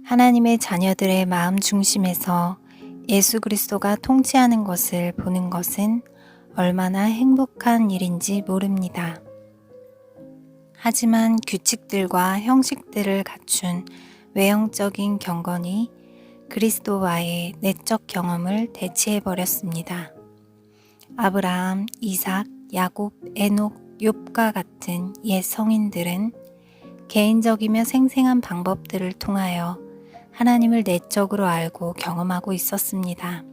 하나님의 자녀들의 마음 중심에서 예수 그리스도가 통치하는 것을 보는 것은 얼마나 행복한 일인지 모릅니다. 하지만 규칙들과 형식들을 갖춘 외형적인 경건이 그리스도와의 내적 경험을 대체해버렸습니다. 아브라함, 이삭, 야곱, 에녹, 욥과 같은 옛 성인들은 개인적이며 생생한 방법들을 통하여 하나님을 내적으로 알고 경험하고 있었습니다.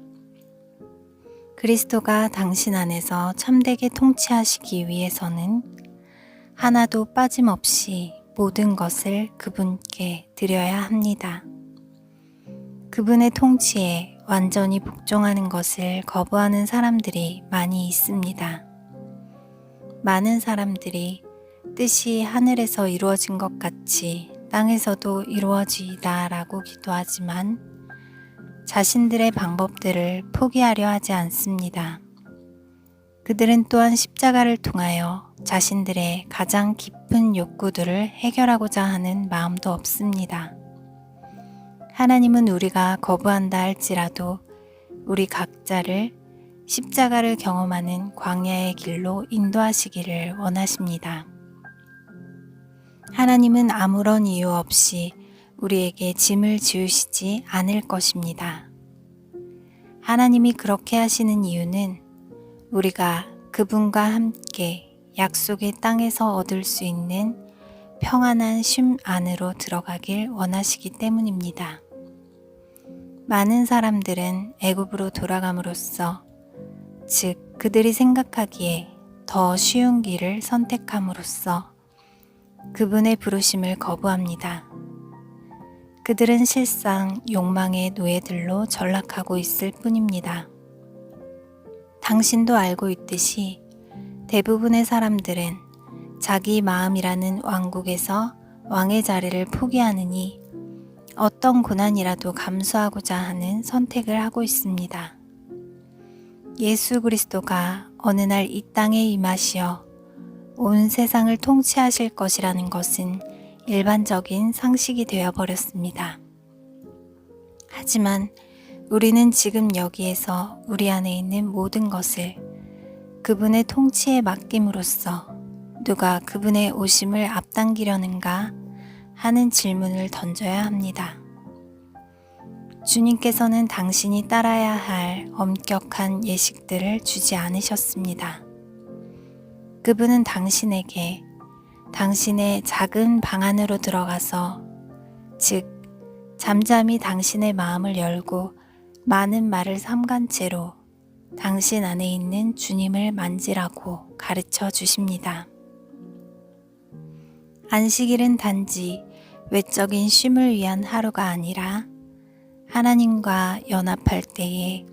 그리스도가 당신 안에서 참되게 통치하시기 위해서는 하나도 빠짐없이 모든 것을 그분께 드려야 합니다. 그분의 통치에 완전히 복종하는 것을 거부하는 사람들이 많이 있습니다. 많은 사람들이 뜻이 하늘에서 이루어진 것 같이 땅에서도 이루어지이다 라고 기도하지만 자신들의 방법들을 포기하려 하지 않습니다. 그들은 또한 십자가를 통하여 자신들의 가장 깊은 욕구들을 해결하고자 하는 마음도 없습니다. 하나님은 우리가 거부한다 할지라도 우리 각자를 십자가를 경험하는 광야의 길로 인도하시기를 원하십니다. 하나님은 아무런 이유 없이 우리에게 짐을 지우시지 않을 것입니다. 하나님이 그렇게 하시는 이유는 우리가 그분과 함께 약속의 땅에서 얻을 수 있는 평안한 쉼 안으로 들어가길 원하시기 때문입니다. 많은 사람들은 애굽으로 돌아감으로써, 즉 그들이 생각하기에 더 쉬운 길을 선택함으로써 그분의 부르심을 거부합니다. 그들은 실상 욕망의 노예들로 전락하고 있을 뿐입니다. 당신도 알고 있듯이 대부분의 사람들은 자기 마음이라는 왕국에서 왕의 자리를 포기하느니 어떤 고난이라도 감수하고자 하는 선택을 하고 있습니다. 예수 그리스도가 어느 날 이 땅에 임하시어 온 세상을 통치하실 것이라는 것은 일반적인 상식이 되어버렸습니다. 하지만 우리는 지금 여기에서 우리 안에 있는 모든 것을 그분의 통치에 맡김으로써 누가 그분의 오심을 앞당기려는가 하는 질문을 던져야 합니다. 주님께서는 당신이 따라야 할 엄격한 예식들을 주지 않으셨습니다. 그분은 당신에게 당신의 작은 방 안으로 들어가서, 즉 잠잠히 당신의 마음을 열고 많은 말을 삼간 채로 당신 안에 있는 주님을 만지라고 가르쳐 주십니다. 안식일은 단지 외적인 쉼을 위한 하루가 아니라 하나님과 연합할 때에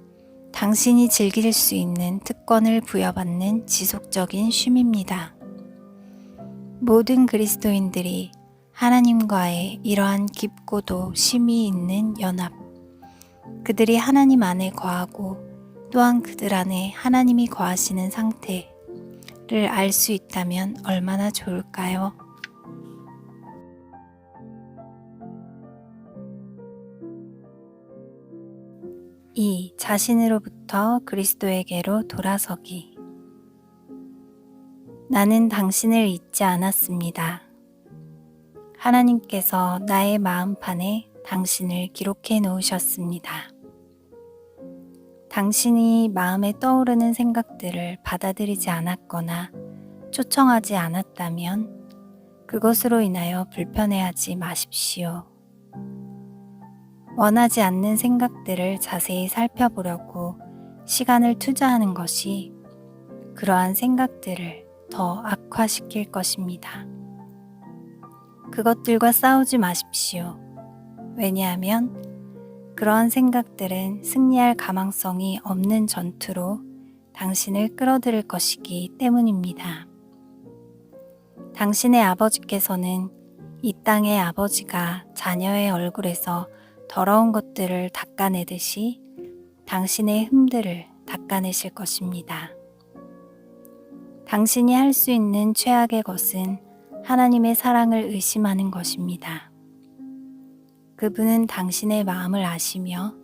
당신이 즐길 수 있는 특권을 부여받는 지속적인 쉼입니다. 모든 그리스도인들이 하나님과의 이러한 깊고도 심이 있는 연합, 그들이 하나님 안에 거하고 또한 그들 안에 하나님이 거하시는 상태를 알 수 있다면 얼마나 좋을까요? 2. 자신으로부터 그리스도에게로 돌아서기. 나는 당신을 잊지 않았습니다. 하나님께서 나의 마음판에 당신을 기록해 놓으셨습니다. 당신이 마음에 떠오르는 생각들을 받아들이지 않았거나 초청하지 않았다면 그것으로 인하여 불편해하지 마십시오. 원하지 않는 생각들을 자세히 살펴보려고 시간을 투자하는 것이 그러한 생각들을 더 악화시킬 것입니다. 그것들과 싸우지 마십시오. 왜냐하면 그러한 생각들은 승리할 가망성이 없는 전투로 당신을 끌어들일 것이기 때문입니다. 당신의 아버지께서는 이 땅의 아버지가 자녀의 얼굴에서 더러운 것들을 닦아내듯이 당신의 흠들을 닦아내실 것입니다. 당신이 할 수 있는 최악의 것은 하나님의 사랑을 의심하는 것입니다. 그분은 당신의 마음을 아시며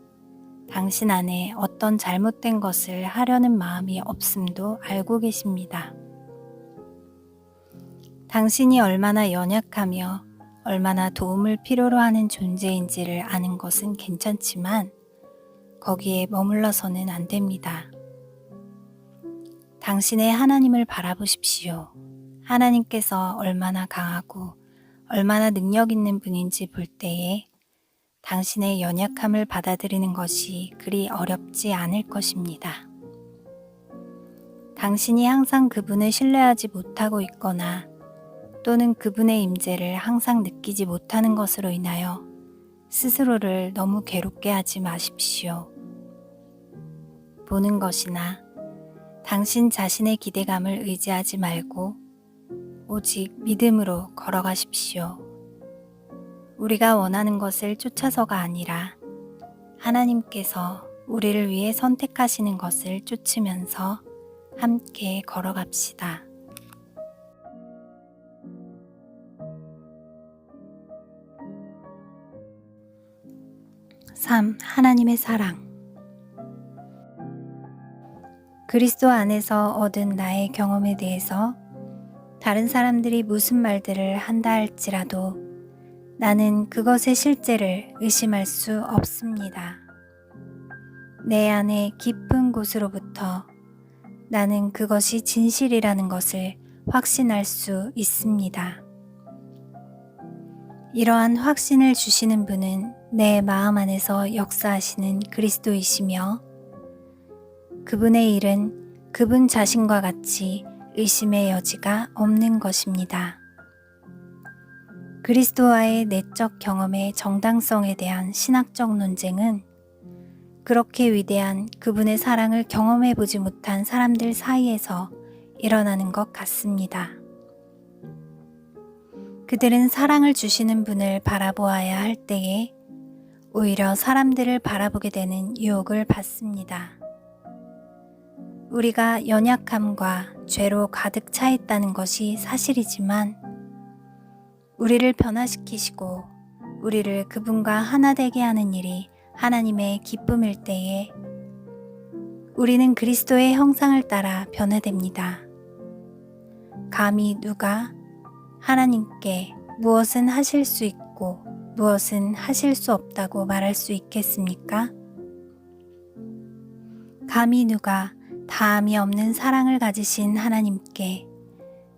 당신 안에 어떤 잘못된 것을 하려는 마음이 없음도 알고 계십니다. 당신이 얼마나 연약하며 얼마나 도움을 필요로 하는 존재인지를 아는 것은 괜찮지만 거기에 머물러서는 안 됩니다. 당신의 하나님을 바라보십시오. 하나님께서 얼마나 강하고 얼마나 능력 있는 분인지 볼 때에 당신의 연약함을 받아들이는 것이 그리 어렵지 않을 것입니다. 당신이 항상 그분을 신뢰하지 못하고 있거나 또는 그분의 임재를 항상 느끼지 못하는 것으로 인하여 스스로를 너무 괴롭게 하지 마십시오. 보는 것이나 당신 자신의 기대감을 의지하지 말고 오직 믿음으로 걸어가십시오. 우리가 원하는 것을 쫓아서가 아니라 하나님께서 우리를 위해 선택하시는 것을 쫓으면서 함께 걸어갑시다. 3. 하나님의 사랑. 그리스도 안에서 얻은 나의 경험에 대해서 다른 사람들이 무슨 말들을 한다 할지라도 나는 그것의 실제를 의심할 수 없습니다. 내 안의 깊은 곳으로부터 나는 그것이 진실이라는 것을 확신할 수 있습니다. 이러한 확신을 주시는 분은 내 마음 안에서 역사하시는 그리스도이시며 그분의 일은 그분 자신과 같이 의심의 여지가 없는 것입니다. 그리스도와의 내적 경험의 정당성에 대한 신학적 논쟁은 그렇게 위대한 그분의 사랑을 경험해 보지 못한 사람들 사이에서 일어나는 것 같습니다. 그들은 사랑을 주시는 분을 바라보아야 할 때에 오히려 사람들을 바라보게 되는 유혹을 받습니다. 우리가 연약함과 죄로 가득 차 있다는 것이 사실이지만 우리를 변화시키시고 우리를 그분과 하나 되게 하는 일이 하나님의 기쁨일 때에 우리는 그리스도의 형상을 따라 변화됩니다. 감히 누가 하나님께 무엇은 하실 수 있고 무엇은 하실 수 없다고 말할 수 있겠습니까? 감히 누가 다함이 없는 사랑을 가지신 하나님께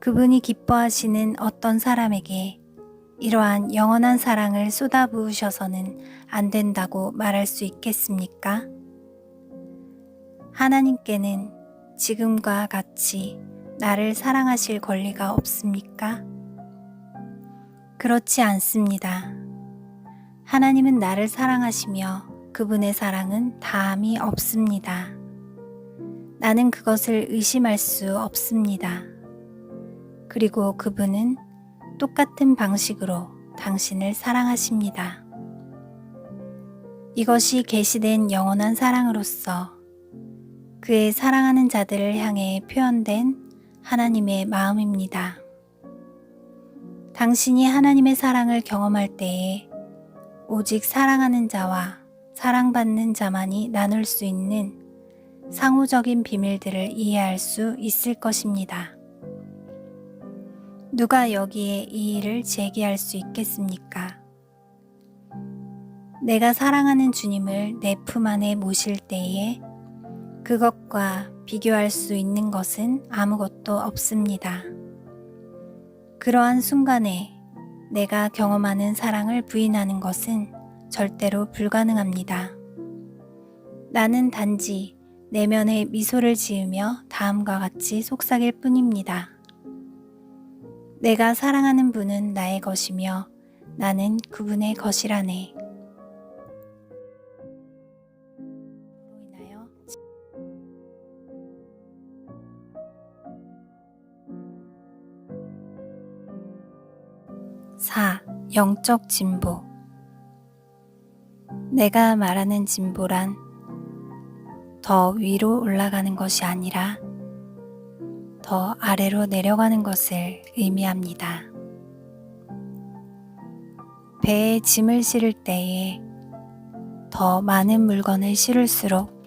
그분이 기뻐하시는 어떤 사람에게 이러한 영원한 사랑을 쏟아부으셔서는 안 된다고 말할 수 있겠습니까? 하나님께는 지금과 같이 나를 사랑하실 권리가 없습니까? 그렇지 않습니다. 하나님은 나를 사랑하시며 그분의 사랑은 다함이 없습니다. 나는 그것을 의심할 수 없습니다. 그리고 그분은 똑같은 방식으로 당신을 사랑하십니다. 이것이 계시된 영원한 사랑으로서 그의 사랑하는 자들을 향해 표현된 하나님의 마음입니다. 당신이 하나님의 사랑을 경험할 때에 오직 사랑하는 자와 사랑받는 자만이 나눌 수 있는 상호적인 비밀들을 이해할 수 있을 것입니다. 누가 여기에 이의를 제기할 수 있겠습니까? 내가 사랑하는 주님을 내 품 안에 모실 때에 그것과 비교할 수 있는 것은 아무것도 없습니다. 그러한 순간에 내가 경험하는 사랑을 부인하는 것은 절대로 불가능합니다. 나는 단지 내면에 미소를 지으며 다음과 같이 속삭일 뿐입니다. 내가 사랑하는 분은 나의 것이며 나는 그분의 것이라네. 인하여 4. 영적 진보. 내가 말하는 진보란 더 위로 올라가는 것이 아니라 더 아래로 내려가는 것을 의미합니다. 배에 짐을 실을 때에 더 많은 물건을 실을수록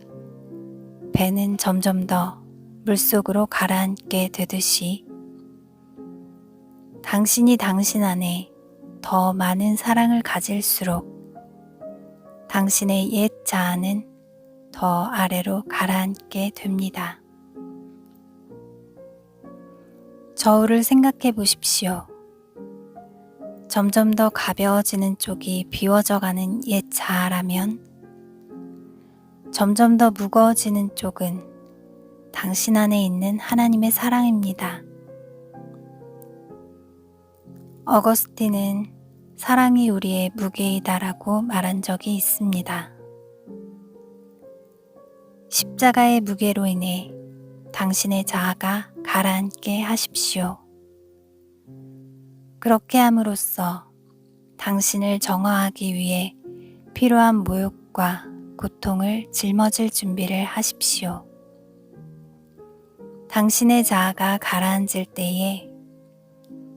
배는 점점 더 물속으로 가라앉게 되듯이 당신이 당신 안에 더 많은 사랑을 가질수록 당신의 옛 자아는 더 아래로 가라앉게 됩니다. 저울을 생각해 보십시오. 점점 더 가벼워지는 쪽이 비워져 가는 옛 자아라면 점점 더 무거워지는 쪽은 당신 안에 있는 하나님의 사랑입니다. 어거스틴은 사랑이 우리의 무게이다라고 말한 적이 있습니다. 십자가의 무게로 인해 당신의 자아가 가라앉게 하십시오. 그렇게 함으로써 당신을 정화하기 위해 필요한 모욕과 고통을 짊어질 준비를 하십시오. 당신의 자아가 가라앉을 때에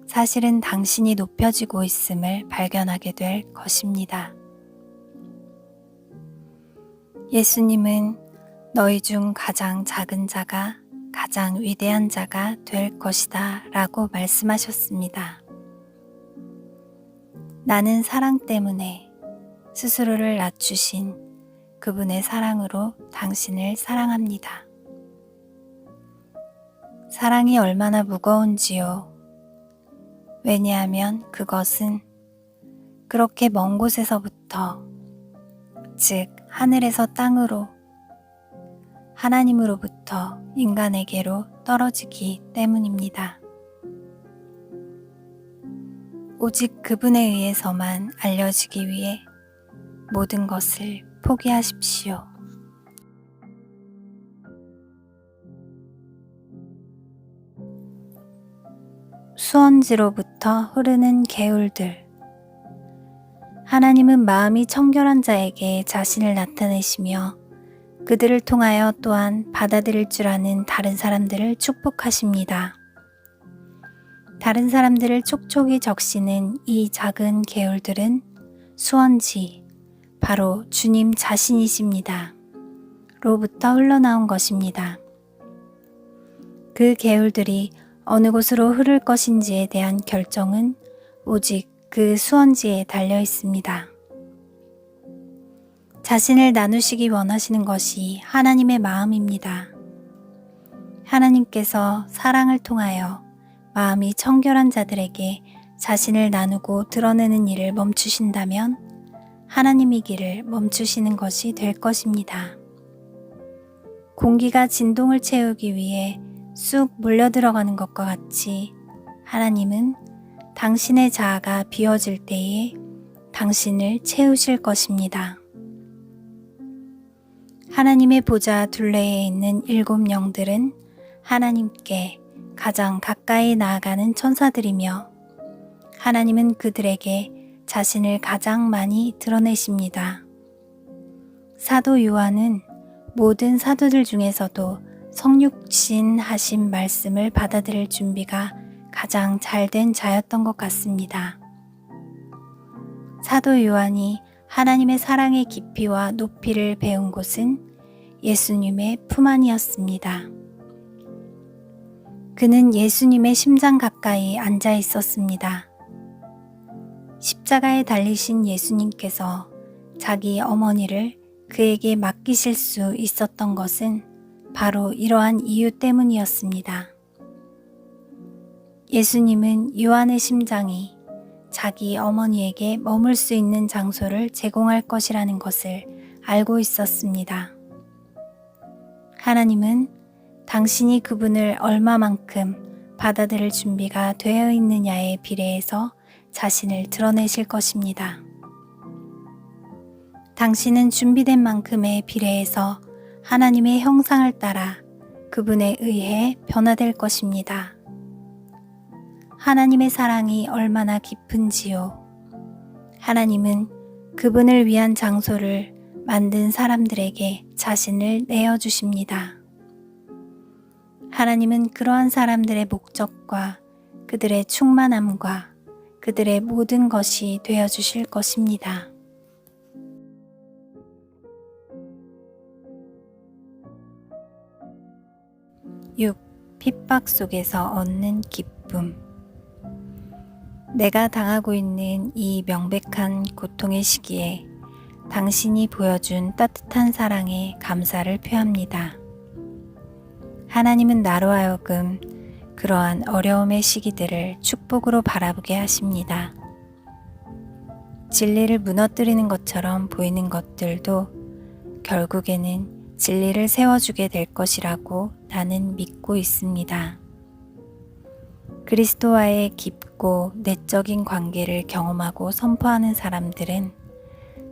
사실은 당신이 높여지고 있음을 발견하게 될 것입니다. 예수님은 너희 중 가장 작은 자가 가장 위대한 자가 될 것이다 라고 말씀하셨습니다. 나는 사랑 때문에 스스로를 낮추신 그분의 사랑으로 당신을 사랑합니다. 사랑이 얼마나 무거운지요. 왜냐하면 그것은 그렇게 먼 곳에서부터, 즉 하늘에서 땅으로, 하나님으로부터 인간에게로 떨어지기 때문입니다. 오직 그분에 의해서만 알려지기 위해 모든 것을 포기하십시오. 수원지로부터 흐르는 개울들. 하나님은 마음이 청결한 자에게 자신을 나타내시며 그들을 통하여 또한 받아들일 줄 아는 다른 사람들을 축복하십니다. 다른 사람들을 촉촉이 적시는 이 작은 개울들은 수원지, 바로 주님 자신이십니다. 로부터 흘러나온 것입니다. 그 개울들이 어느 곳으로 흐를 것인지에 대한 결정은 오직 그 수원지에 달려 있습니다. 자신을 나누시기 원하시는 것이 하나님의 마음입니다. 하나님께서 사랑을 통하여 마음이 청결한 자들에게 자신을 나누고 드러내는 일을 멈추신다면 하나님의 길을 멈추시는 것이 될 것입니다. 공기가 진동을 채우기 위해 쑥 몰려들어가는 것과 같이 하나님은 당신의 자아가 비워질 때에 당신을 채우실 것입니다. 하나님의 보좌 둘레에 있는 7 영들은 하나님께 가장 가까이 나아가는 천사들이며 하나님은 그들에게 자신을 가장 많이 드러내십니다. 사도 요한은 모든 사도들 중에서도 성육신 하신 말씀을 받아들일 준비가 가장 잘된 자였던 것 같습니다. 사도 요한이 하나님의 사랑의 깊이와 높이를 배운 곳은 예수님의 품 안이었습니다. 그는 예수님의 심장 가까이 앉아 있었습니다. 십자가에 달리신 예수님께서 자기 어머니를 그에게 맡기실 수 있었던 것은 바로 이러한 이유 때문이었습니다. 예수님은 요한의 심장이 자기 어머니에게 머물 수 있는 장소를 제공할 것이라는 것을 알고 있었습니다. 하나님은 당신이 그분을 얼마만큼 받아들일 준비가 되어 있느냐에 비례해서 자신을 드러내실 것입니다. 당신은 준비된 만큼에 비례해서 하나님의 형상을 따라 그분에 의해 변화될 것입니다. 하나님의 사랑이 얼마나 깊은지요. 하나님은 그분을 위한 장소를 만든 사람들에게 자신을 내어주십니다. 하나님은 그러한 사람들의 목적과 그들의 충만함과 그들의 모든 것이 되어 주실 것입니다. 6. 핍박 속에서 얻는 기쁨. 내가 당하고 있는 이 명백한 고통의 시기에 당신이 보여준 따뜻한 사랑에 감사를 표합니다. 하나님은 나로 하여금 그러한 어려움의 시기들을 축복으로 바라보게 하십니다. 진리를 무너뜨리는 것처럼 보이는 것들도 결국에는 진리를 세워주게 될 것이라고 나는 믿고 있습니다. 그리스도와의 깊고 내적인 관계를 경험하고 선포하는 사람들은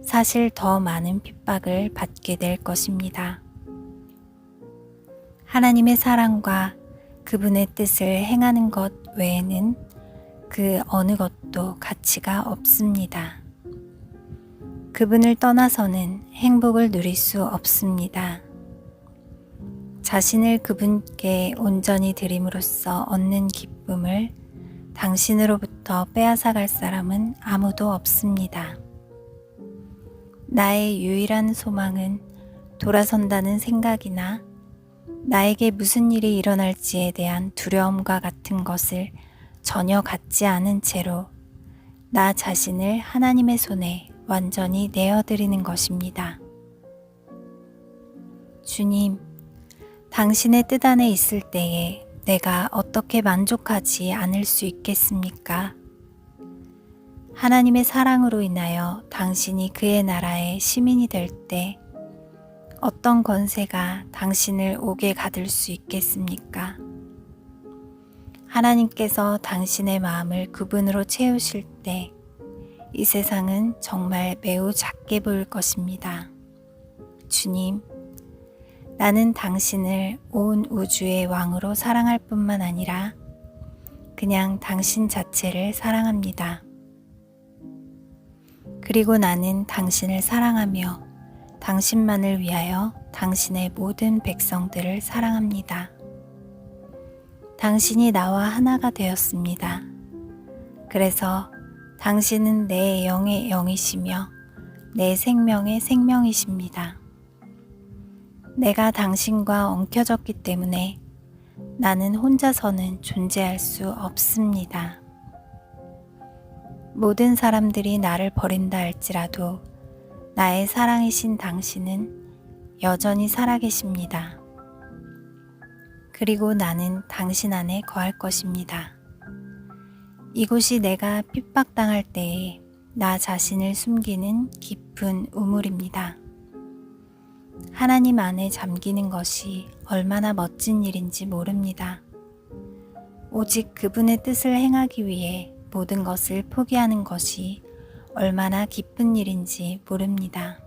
사실 더 많은 핍박을 받게 될 것입니다. 하나님의 사랑과 그분의 뜻을 행하는 것 외에는 그 어느 것도 가치가 없습니다. 그분을 떠나서는 행복을 누릴 수 없습니다. 자신을 그분께 온전히 드림으로써 얻는 기쁨을 당신으로부터 빼앗아갈 사람은 아무도 없습니다. 나의 유일한 소망은 돌아선다는 생각이나 나에게 무슨 일이 일어날지에 대한 두려움과 같은 것을 전혀 갖지 않은 채로 나 자신을 하나님의 손에 완전히 내어드리는 것입니다. 주님, 당신의 뜻 안에 있을 때에 내가 어떻게 만족하지 않을 수 있겠습니까? 하나님의 사랑으로 인하여 당신이 그의 나라의 시민이 될 때 어떤 권세가 당신을 옥에 가둘 수 있겠습니까? 하나님께서 당신의 마음을 그분으로 채우실 때 이 세상은 정말 매우 작게 보일 것입니다. 주님, 나는 당신을 온 우주의 왕으로 사랑할 뿐만 아니라 그냥 당신 자체를 사랑합니다. 그리고 나는 당신을 사랑하며 당신만을 위하여 당신의 모든 백성들을 사랑합니다. 당신이 나와 하나가 되었습니다. 그래서 당신은 내 영의 영이시며 내 생명의 생명이십니다. 내가 당신과 엉켜졌기 때문에 나는 혼자서는 존재할 수 없습니다. 모든 사람들이 나를 버린다 할지라도 나의 사랑이신 당신은 여전히 살아계십니다. 그리고 나는 당신 안에 거할 것입니다. 이곳이 내가 핍박당할 때에 나 자신을 숨기는 깊은 우물입니다. 하나님 안에 잠기는 것이 얼마나 멋진 일인지 모릅니다. 오직 그분의 뜻을 행하기 위해 모든 것을 포기하는 것이 얼마나 기쁜 일인지 모릅니다.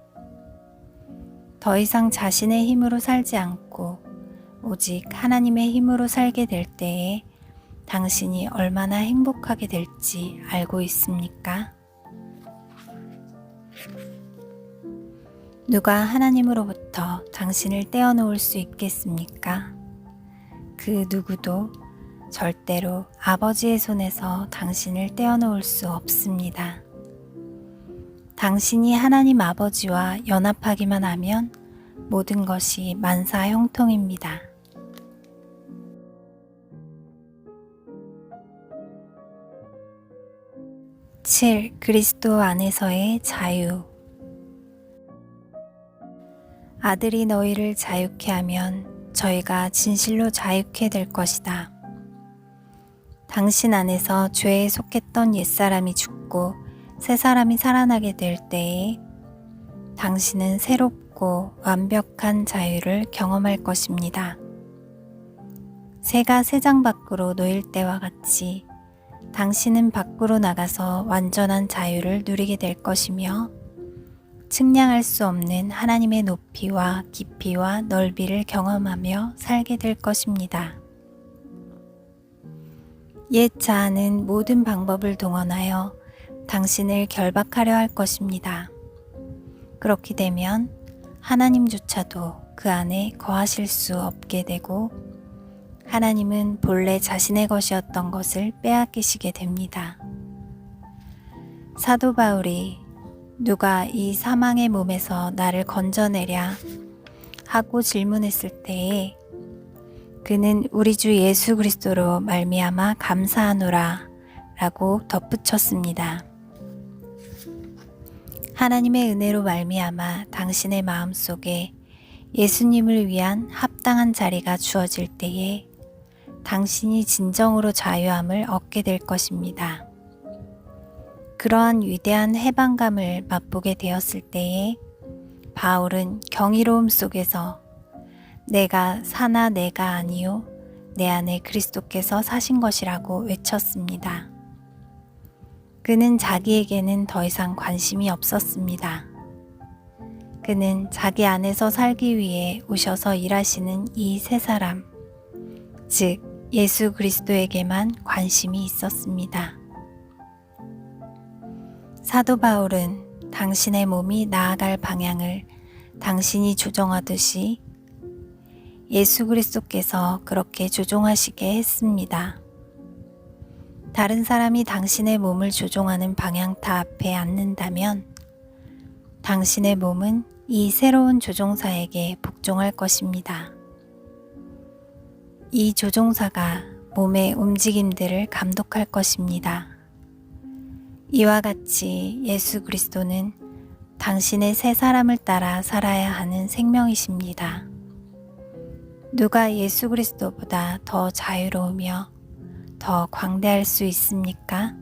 더 이상 자신의 힘으로 살지 않고 오직 하나님의 힘으로 살게 될 때에 당신이 얼마나 행복하게 될지 알고 있습니까? 누가 하나님으로부터 당신을 떼어놓을 수 있겠습니까? 그 누구도 절대로 아버지의 손에서 당신을 떼어놓을 수 없습니다. 당신이 하나님 아버지와 연합하기만 하면 모든 것이 만사 형통입니다. 7. 그리스도 안에서의 자유. 아들이 너희를 자유케 하면 저희가 진실로 자유케 될 것이다. 당신 안에서 죄에 속했던 옛사람이 죽고 새 사람이 살아나게 될 때에 당신은 새롭고 완벽한 자유를 경험할 것입니다. 새가 새장 밖으로 놓일 때와 같이 당신은 밖으로 나가서 완전한 자유를 누리게 될 것이며 측량할 수 없는 하나님의 높이와 깊이와 넓이를 경험하며 살게 될 것입니다. 옛 자아는 모든 방법을 동원하여 당신을 결박하려 할 것입니다. 그렇게 되면 하나님조차도 그 안에 거하실 수 없게 되고 하나님은 본래 자신의 것이었던 것을 빼앗기시게 됩니다. 사도 바울이 누가 이 사망의 몸에서 나를 건져내랴 하고 질문했을 때에 그는 우리 주 예수 그리스도로 말미암아 감사하노라 라고 덧붙였습니다. 하나님의 은혜로 말미암아 당신의 마음속에 예수님을 위한 합당한 자리가 주어질 때에 당신이 진정으로 자유함을 얻게 될 것입니다. 그러한 위대한 해방감을 맛보게 되었을 때에 바울은 경이로움 속에서 내가 사나 내가 아니요 내 안에 그리스도께서 사신 것이라고 외쳤습니다. 그는 자기에게는 더 이상 관심이 없었습니다. 그는 자기 안에서 살기 위해 오셔서 일하시는 이 세 사람, 즉 예수 그리스도에게만 관심이 있었습니다. 사도 바울은 당신의 몸이 나아갈 방향을 당신이 조정하듯이 예수 그리스도께서 그렇게 조종하시게 했습니다. 다른 사람이 당신의 몸을 조종하는 방향타 앞에 앉는다면 당신의 몸은 이 새로운 조종사에게 복종할 것입니다. 이 조종사가 몸의 움직임들을 감독할 것입니다. 이와 같이 예수 그리스도는 당신의 새 사람을 따라 살아야 하는 생명이십니다. 누가 예수 그리스도보다 더 자유로우며 더 광대할 수 있습니까?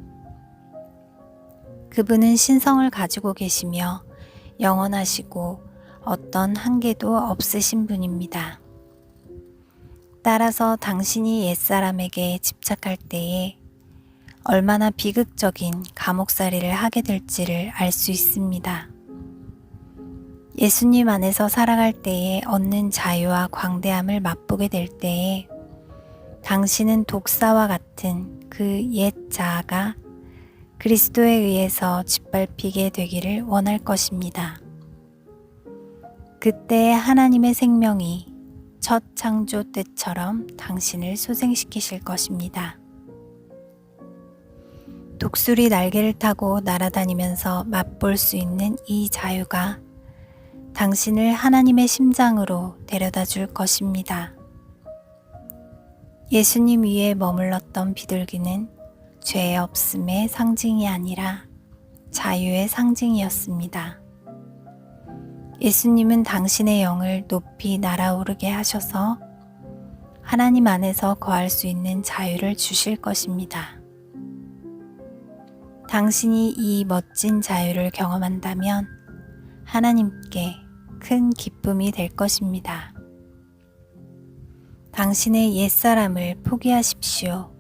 그분은 신성을 가지고 계시며 영원하시고 어떤 한계도 없으신 분입니다. 따라서 당신이 옛사람에게 집착할 때에 얼마나 비극적인 감옥살이를 하게 될지를 알 수 있습니다. 예수님 안에서 살아갈 때에 얻는 자유와 광대함을 맛보게 될 때에 당신은 독사와 같은 그 옛 자아가 그리스도에 의해서 짓밟히게 되기를 원할 것입니다. 그때 하나님의 생명이 첫 창조 때처럼 당신을 소생시키실 것입니다. 독수리 날개를 타고 날아다니면서 맛볼 수 있는 이 자유가 당신을 하나님의 심장으로 데려다 줄 것입니다. 예수님 위에 머물렀던 비둘기는 죄 없음의 상징이 아니라 자유의 상징이었습니다. 예수님은 당신의 영을 높이 날아오르게 하셔서 하나님 안에서 거할 수 있는 자유를 주실 것입니다. 당신이 이 멋진 자유를 경험한다면 하나님께 큰 기쁨이 될 것입니다. 당신의 옛사람을 포기하십시오.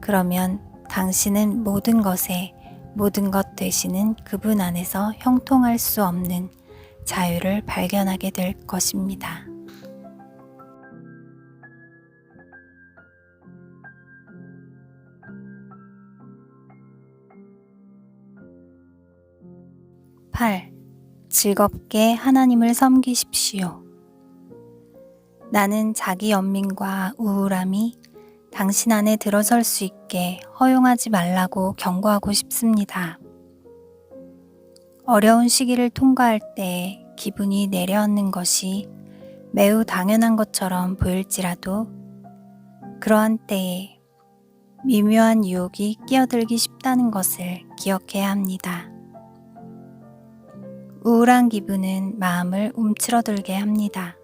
그러면 당신은 모든 것에 모든 것 되시는 그분 안에서 형통할 수 없는 자유를 발견하게 될 것입니다. 즐겁게 하나님을 섬기십시오. 나는 자기 연민과 우울함이 당신 안에 들어설 수 있게 허용하지 말라고 경고하고 싶습니다. 어려운 시기를 통과할 때 기분이 내려앉는 것이 매우 당연한 것처럼 보일지라도 그러한 때에 미묘한 유혹이 끼어들기 쉽다는 것을 기억해야 합니다. 우울한 기분은 마음을 움츠러들게 합니다.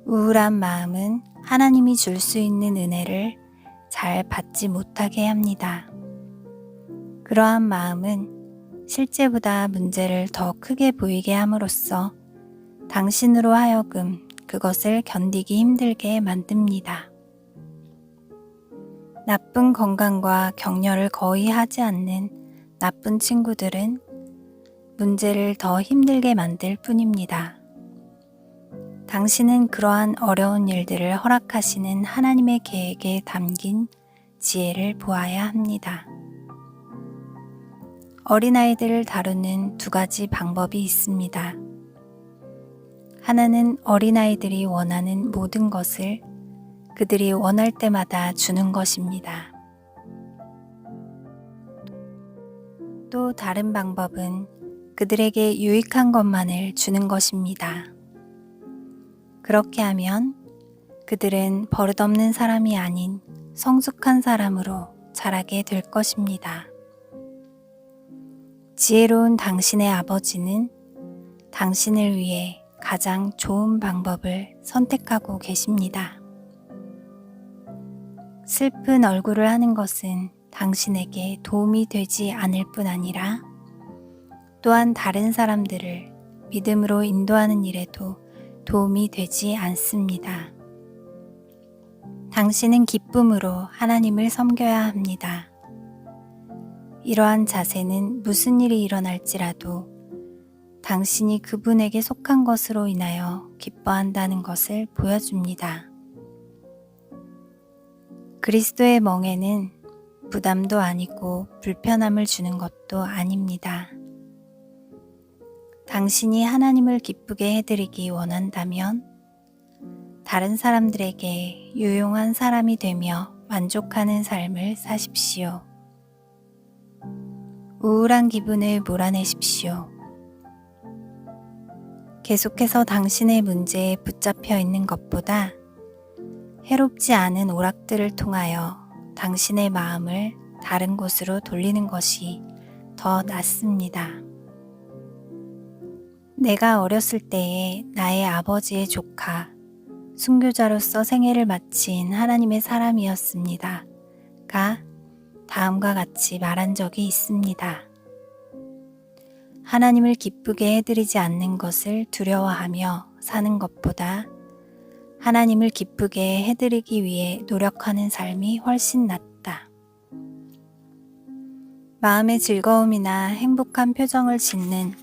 우울한 마음은 하나님이 줄 수 있는 은혜를 잘 받지 못하게 합니다. 그러한 마음은 실제보다 문제를 더 크게 보이게 함으로써 당신으로 하여금 그것을 견디기 힘들게 만듭니다. 나쁜 건강과 격려를 거의 하지 않는 나쁜 친구들은 문제를 더 힘들게 만들 뿐입니다. 당신은 그러한 어려운 일들을 허락하시는 하나님의 계획에 담긴 지혜를 보아야 합니다. 어린아이들을 다루는 두 가지 방법이 있습니다. 하나는 어린아이들이 원하는 모든 것을 그들이 원할 때마다 주는 것입니다. 또 다른 방법은 그들에게 유익한 것만을 주는 것입니다. 그렇게 하면 그들은 버릇없는 사람이 아닌 성숙한 사람으로 자라게 될 것입니다. 지혜로운 당신의 아버지는 당신을 위해 가장 좋은 방법을 선택하고 계십니다. 슬픈 얼굴을 하는 것은 당신에게 도움이 되지 않을 뿐 아니라 또한 다른 사람들을 믿음으로 인도하는 일에도 도움이 되지 않습니다. 당신은 기쁨으로 하나님을 섬겨야 합니다. 이러한 자세는 무슨 일이 일어날지라도 당신이 그분에게 속한 것으로 인하여 기뻐한다는 것을 보여줍니다. 그리스도의 멍에는 부담도 아니고 불편함을 주는 것도 아닙니다. 당신이 하나님을 기쁘게 해드리기 원한다면 다른 사람들에게 유용한 사람이 되며 만족하는 삶을 사십시오. 우울한 기분을 몰아내십시오. 계속해서 당신의 문제에 붙잡혀 있는 것보다 해롭지 않은 오락들을 통하여 당신의 마음을 다른 곳으로 돌리는 것이 더 낫습니다. 내가 어렸을 때에 나의 아버지의 조카, 순교자로서 생애를 마친 하나님의 사람이었습니다. 가 다음과 같이 말한 적이 있습니다. 하나님을 기쁘게 해드리지 않는 것을 두려워하며 사는 것보다 하나님을 기쁘게 해드리기 위해 노력하는 삶이 훨씬 낫다. 마음의 즐거움이나 행복한 표정을 짓는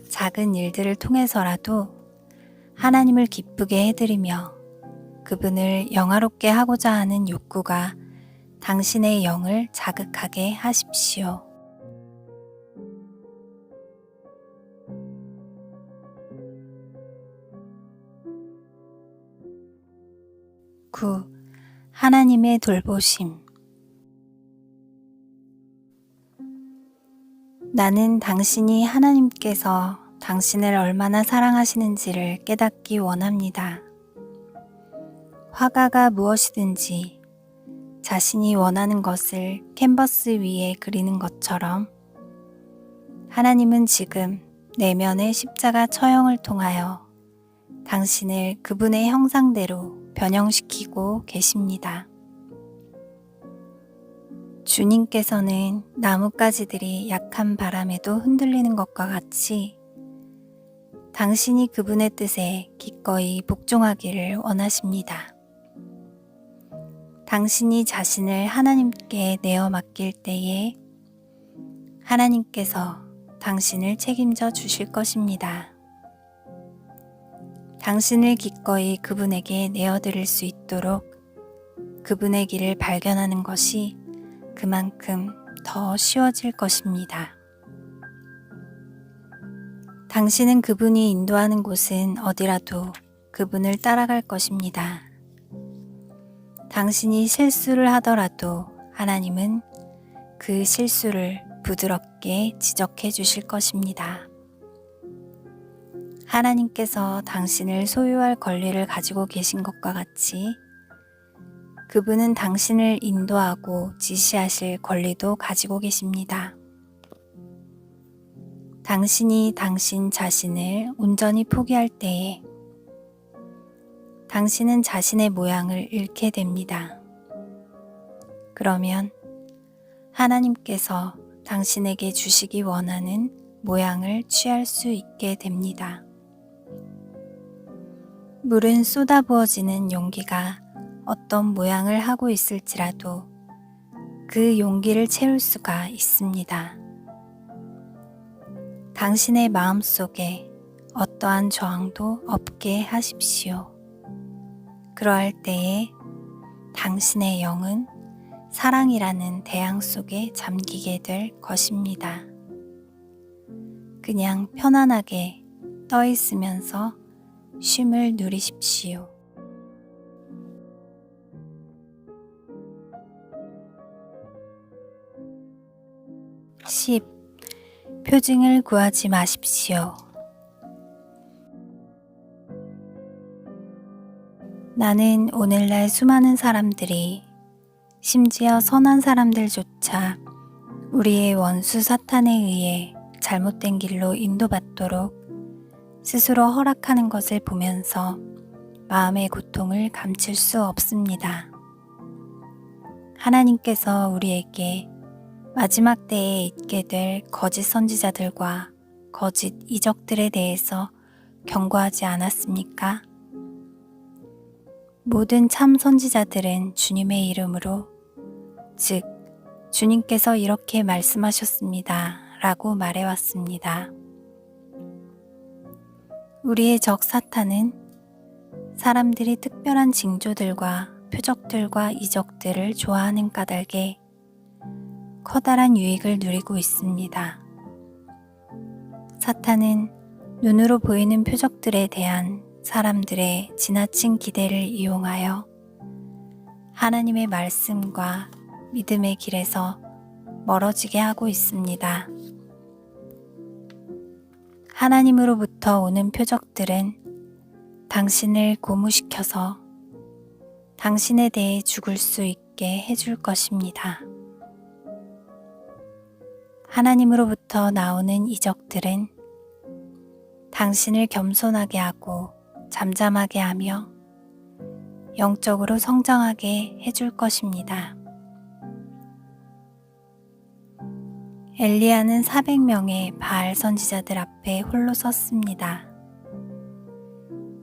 작은 일들을 통해서라도 하나님을 기쁘게 해드리며 그분을 영화롭게 하고자 하는 욕구가 당신의 영을 자극하게 하십시오. 9. 하나님의 돌보심. 나는 당신이 하나님께서 당신을 얼마나 사랑하시는지를 깨닫기 원합니다. 화가가 무엇이든지 자신이 원하는 것을 캔버스 위에 그리는 것처럼 하나님은 지금 내면의 십자가 처형을 통하여 당신을 그분의 형상대로 변형시키고 계십니다. 주님께서는 나뭇가지들이 약한 바람에도 흔들리는 것과 같이 당신이 그분의 뜻에 기꺼이 복종하기를 원하십니다. 당신이 자신을 하나님께 내어 맡길 때에 하나님께서 당신을 책임져 주실 것입니다. 당신을 기꺼이 그분에게 내어드릴 수 있도록 그분의 길을 발견하는 것이 그만큼 더 쉬워질 것입니다. 당신은 그분이 인도하는 곳은 어디라도 그분을 따라갈 것입니다. 당신이 실수를 하더라도 하나님은 그 실수를 부드럽게 지적해 주실 것입니다. 하나님께서 당신을 소유할 권리를 가지고 계신 것과 같이 그분은 당신을 인도하고 지시하실 권리도 가지고 계십니다. 당신이 당신 자신을 온전히 포기할 때에 당신은 자신의 모양을 잃게 됩니다. 그러면 하나님께서 당신에게 주시기 원하는 모양을 취할 수 있게 됩니다. 물은 쏟아부어지는 용기가 어떤 모양을 하고 있을지라도 그 용기를 채울 수가 있습니다. 당신의 마음속에 어떠한 저항도 없게 하십시오. 그러할 때에 당신의 영은 사랑이라는 태양 속에 잠기게 될 것입니다. 그냥 편안하게 떠 있으면서 쉼을 누리십시오. 10. 표징을 구하지 마십시오. 나는 오늘날 수많은 사람들이, 심지어 선한 사람들조차 우리의 원수 사탄에 의해 잘못된 길로 인도받도록 스스로 허락하는 것을 보면서 마음의 고통을 감출 수 없습니다. 하나님께서 우리에게 마지막 때에 있게 될 거짓 선지자들과 거짓 이적들에 대해서 경고하지 않았습니까? 모든 참 선지자들은 주님의 이름으로, 즉 주님께서 이렇게 말씀하셨습니다 라고 말해왔습니다. 우리의 적 사탄은 사람들이 특별한 징조들과 표적들과 이적들을 좋아하는 까닭에 커다란 유익을 누리고 있습니다. 사탄은 눈으로 보이는 표적들에 대한 사람들의 지나친 기대를 이용하여 하나님의 말씀과 믿음의 길에서 멀어지게 하고 있습니다. 하나님으로부터 오는 표적들은 당신을 고무시켜서 당신에 대해 죽을 수 있게 해줄 것입니다. 하나님으로부터 나오는 이적들은 당신을 겸손하게 하고 잠잠하게 하며 영적으로 성장하게 해줄 것입니다. 엘리야는 400명의 바알 선지자들 앞에 홀로 섰습니다.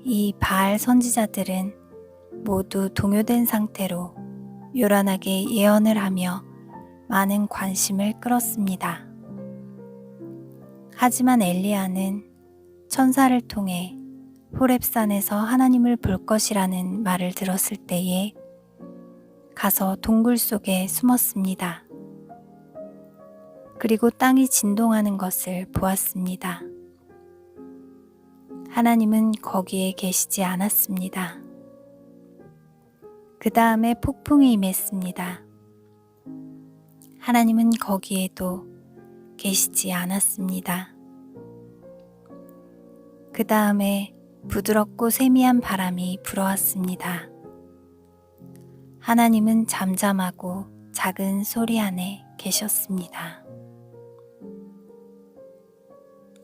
이 바알 선지자들은 모두 동요된 상태로 요란하게 예언을 하며 많은 관심을 끌었습니다. 하지만 엘리야는 천사를 통해 호렙산에서 하나님을 볼 것이라는 말을 들었을 때에 가서 동굴 속에 숨었습니다. 그리고 땅이 진동하는 것을 보았습니다. 하나님은 거기에 계시지 않았습니다. 그 다음에 폭풍이 임했습니다. 하나님은 거기에도 계시지 않았습니다. 그 다음에 부드럽고 세미한 바람이 불어왔습니다. 하나님은 잠잠하고 작은 소리 안에 계셨습니다.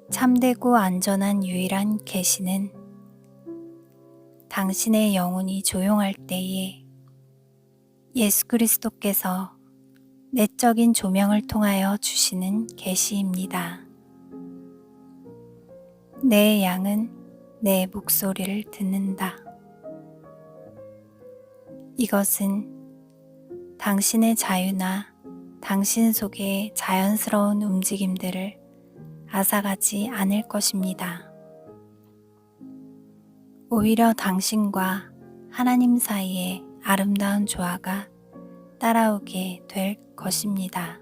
참되고 안전한 유일한 계시는 당신의 영혼이 조용할 때에 예수 그리스도께서 내적인 조명을 통하여 주시는 계시입니다. 내 양은 내 목소리를 듣는다. 이것은 당신의 자유나 당신 속의 자연스러운 움직임들을 앗아가지 않을 것입니다. 오히려 당신과 하나님 사이의 아름다운 조화가 따라오게 될 것입니다.